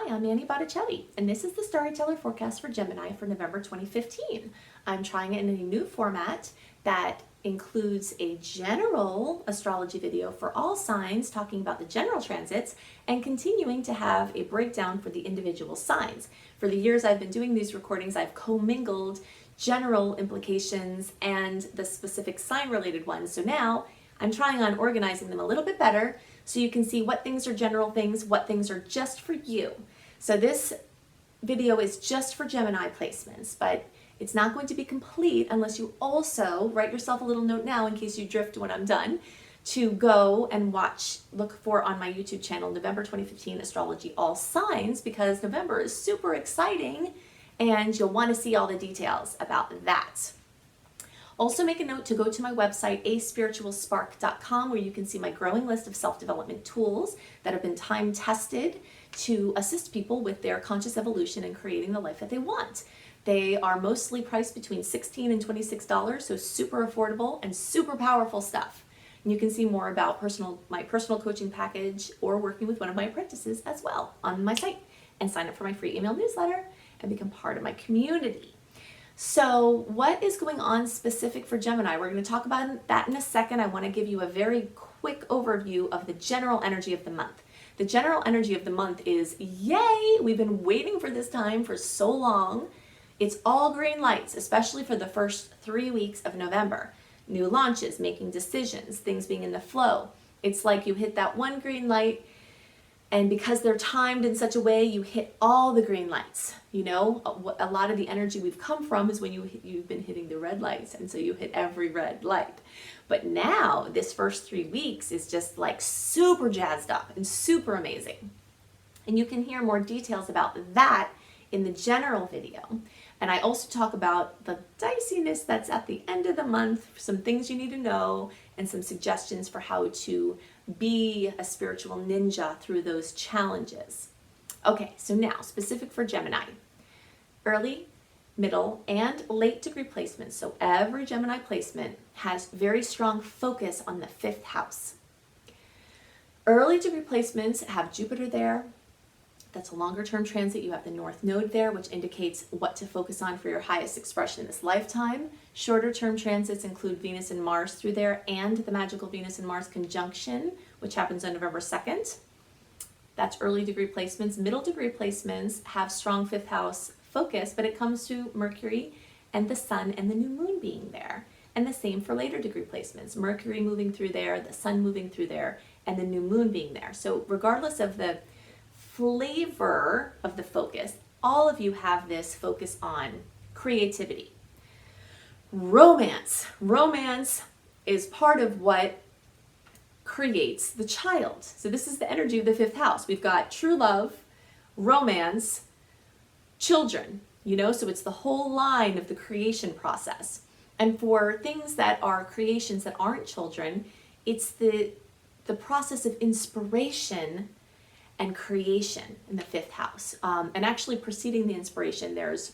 Hi, I'm Annie Botticelli, and this is the Storyteller Forecast for Gemini for November 2015. I'm trying it in a new format that includes a general astrology video for all signs talking about the general transits and continuing to have a breakdown for the individual signs. For the years I've been doing these recordings, I've commingled general implications and the specific sign related ones. So now I'm trying on organizing them a little bit better so you can see what things are general things, what things are just for you. So this video is just for Gemini placements, but it's not going to be complete unless you also write yourself a little note now in case you drift when I'm done to go and look for on my YouTube channel, November 2015 Astrology All Signs, because November is super exciting and you'll want to see all the details about that. Also make a note to go to my website, aspiritualspark.com, where you can see my growing list of self-development tools that have been time-tested to assist people with their conscious evolution and creating the life that they want. They are mostly priced between $16 and $26, so super affordable and super powerful stuff. And you can see more about my personal coaching package or working with one of my apprentices as well on my site, and sign up for my free email newsletter and become part of my community. So what is going on specific for Gemini? We're going to talk about that in a second. I want to give you a very quick overview of the general energy of the month. The general energy of the month is, yay, we've been waiting for this time for so long. It's all green lights, especially for the first 3 weeks of November. New launches, making decisions, things being in the flow. It's like you hit that one green light, and because they're timed in such a way, you hit all the green lights. You know, a lot of the energy we've come from is when you've been hitting the red lights, and so you hit every red light. But now, this first 3 weeks is just like super jazzed up and super amazing. And you can hear more details about that in the general video. And I also talk about the diciness that's at the end of the month, some things you need to know, and some suggestions for how to be a spiritual ninja through those challenges. Okay, so now, specific for Gemini. Early, middle, and late degree placements. So every Gemini placement has very strong focus on the 5th house. Early degree placements have Jupiter there. That's a longer term transit. You have the North Node there, which indicates what to focus on for your highest expression in this lifetime. Shorter term transits include Venus and Mars through there, and the magical Venus and Mars conjunction, which happens on November 2nd. That's early degree placements. Middle degree placements have strong 5th house focus, but it comes to Mercury and the Sun and the new moon being there. And the same for later degree placements. Mercury moving through there, the Sun moving through there, and the new moon being there. So regardless of the flavor of the focus, all of you have this focus on creativity. Romance. Romance is part of what creates the child. So this is the energy of the 5th house. We've got true love, romance, children, so it's the whole line of the creation process. And for things that are creations that aren't children, it's the process of inspiration and creation in the 5th house. And actually preceding the inspiration, there's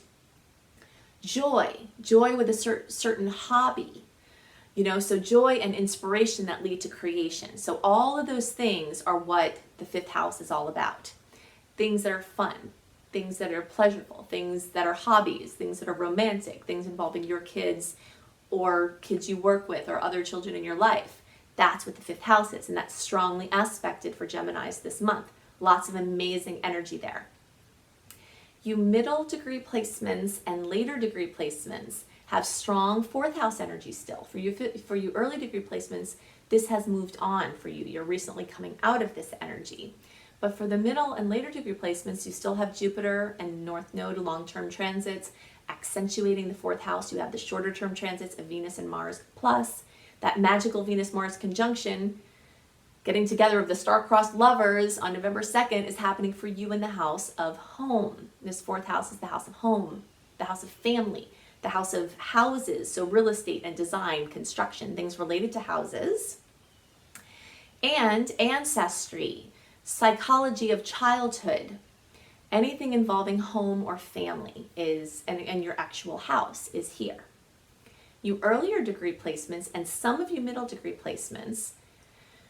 joy with a certain hobby, so joy and inspiration that lead to creation. So all of those things are what the 5th house is all about. Things that are fun, things that are pleasurable, things that are hobbies, things that are romantic, things involving your kids or kids you work with or other children in your life. That's what the 5th house is, and that's strongly aspected for Geminis this month. Lots of amazing energy there. You middle degree placements and later degree placements have strong 4th house energy still. For you early degree placements, this has moved on for you. You're recently coming out of this energy. But for the middle and later degree placements, you still have Jupiter and North Node long-term transits accentuating the 4th house. You have the shorter term transits of Venus and Mars, plus that magical Venus-Mars conjunction, getting together of the star-crossed lovers on November 2nd, is happening for you in the house of home. This 4th house is the house of home, the house of family, the house of houses, so real estate and design, construction, things related to houses, and ancestry, psychology of childhood. Anything involving home or family and your actual house is here. You earlier degree placements and some of you middle degree placements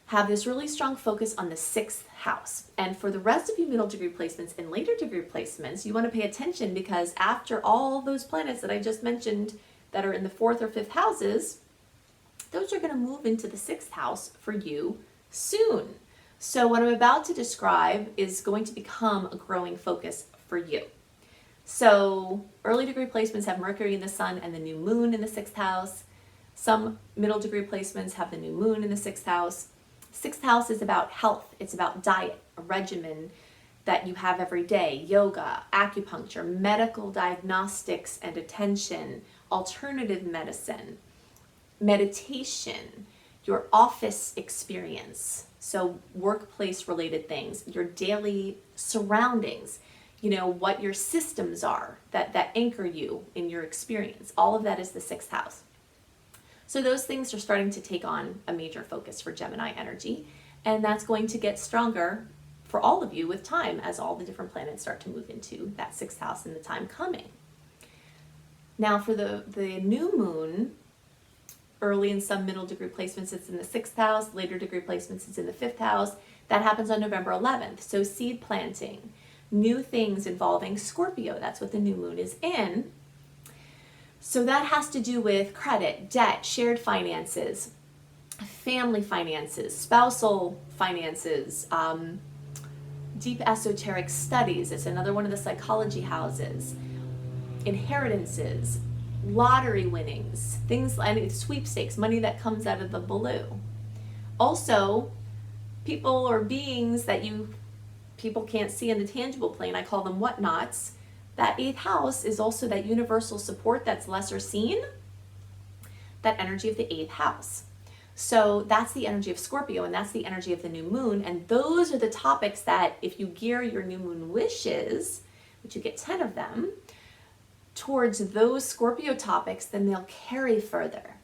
have this really strong focus on the 6th house. And for the rest of you middle degree placements and later degree placements, you want to pay attention, because after all those planets that I just mentioned that are in the 4th or 5th houses, those are going to move into the 6th house for you soon. So what I'm about to describe is going to become a growing focus for you. So early degree placements have Mercury in the Sun and the new moon in the 6th house. Some middle degree placements have the new moon in the 6th house. 6th house is about health. It's about diet, a regimen that you have every day, yoga, acupuncture, medical diagnostics and attention, alternative medicine, meditation, your office experience, so workplace related things, your daily surroundings, what your systems are that anchor you in your experience. All of that is the 6th house. So those things are starting to take on a major focus for Gemini energy, and that's going to get stronger for all of you with time as all the different planets start to move into that 6th house in the time coming. Now for the new moon, early in some middle degree placements, it's in the 6th house, later degree placements, it's in the 5th house. That happens on November 11th. So seed planting, new things involving Scorpio, that's what the new moon is in. So that has to do with credit, debt, shared finances, family finances, spousal finances, deep esoteric studies. It's another one of the psychology houses, inheritances, lottery winnings, things like sweepstakes, money that comes out of the blue. Also, people or beings that people can't see in the tangible plane, I call them whatnots. That 8th house is also that universal support that's lesser seen, that energy of the 8th house. So that's the energy of Scorpio, and that's the energy of the new moon. And those are the topics that if you gear your new moon wishes, which you get 10 of them, towards those Scorpio topics, then they'll carry further.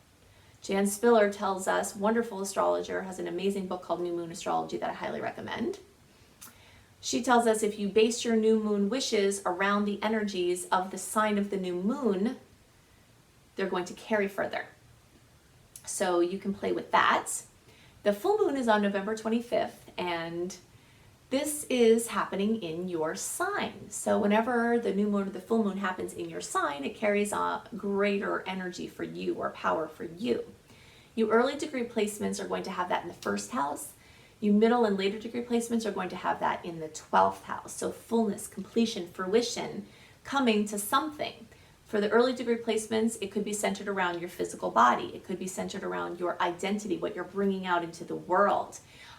Jan Spiller tells us, wonderful astrologer, has an amazing book called New Moon Astrology that I highly recommend. She tells us if you base your new moon wishes around the energies of the sign of the new moon, they're going to carry further. So you can play with that. The full moon is on November 25th, and this is happening in your sign. So whenever the new moon or the full moon happens in your sign, it carries a greater energy for you or power for you. You early degree placements are going to have that in the 1st house. You middle and later degree placements are going to have that in the 12th house. So fullness, completion, fruition, coming to something. For the early degree placements, it could be centered around your physical body. It could be centered around your identity, what you're bringing out into the world.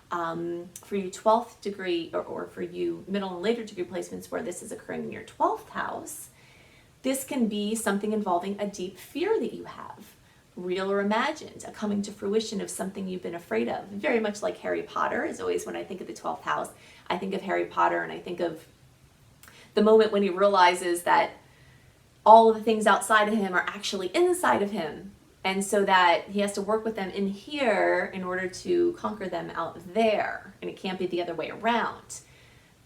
For you 12th degree or for you middle and later degree placements where this is occurring in your 12th house, this can be something involving a deep fear that you have, real or imagined, a coming to fruition of something you've been afraid of. Very much like Harry Potter is always when I think of the 12th house, I think of Harry Potter and I think of the moment when he realizes that all of the things outside of him are actually inside of him. And so that he has to work with them in here in order to conquer them out there. And it can't be the other way around.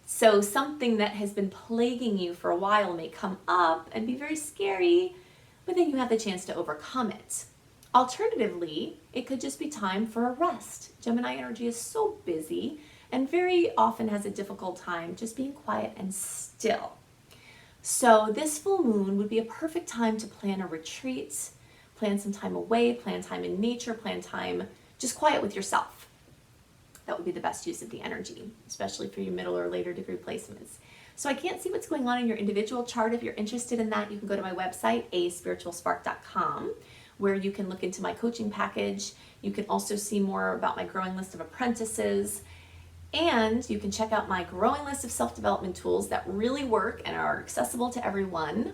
So something that has been plaguing you for a while may come up and be very scary, but then you have the chance to overcome it. Alternatively, it could just be time for a rest. Gemini energy is so busy and very often has a difficult time just being quiet and still. So this full moon would be a perfect time to plan a retreat, plan some time away, plan time in nature, plan time just quiet with yourself. That would be the best use of the energy, especially for your middle or later degree placements. So I can't see what's going on in your individual chart. If you're interested in that, you can go to my website, aspiritualspark.com, where you can look into my coaching package. You can also see more about my growing list of apprentices. And you can check out my growing list of self-development tools that really work and are accessible to everyone.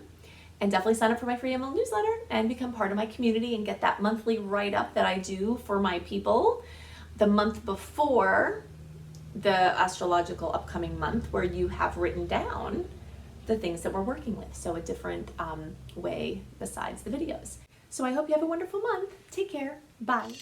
And definitely sign up for my free email newsletter and become part of my community and get that monthly write-up that I do for my people the month before the astrological upcoming month, where you have written down the things that we're working with. So a different way besides the videos. So I hope you have a wonderful month. Take care. Bye.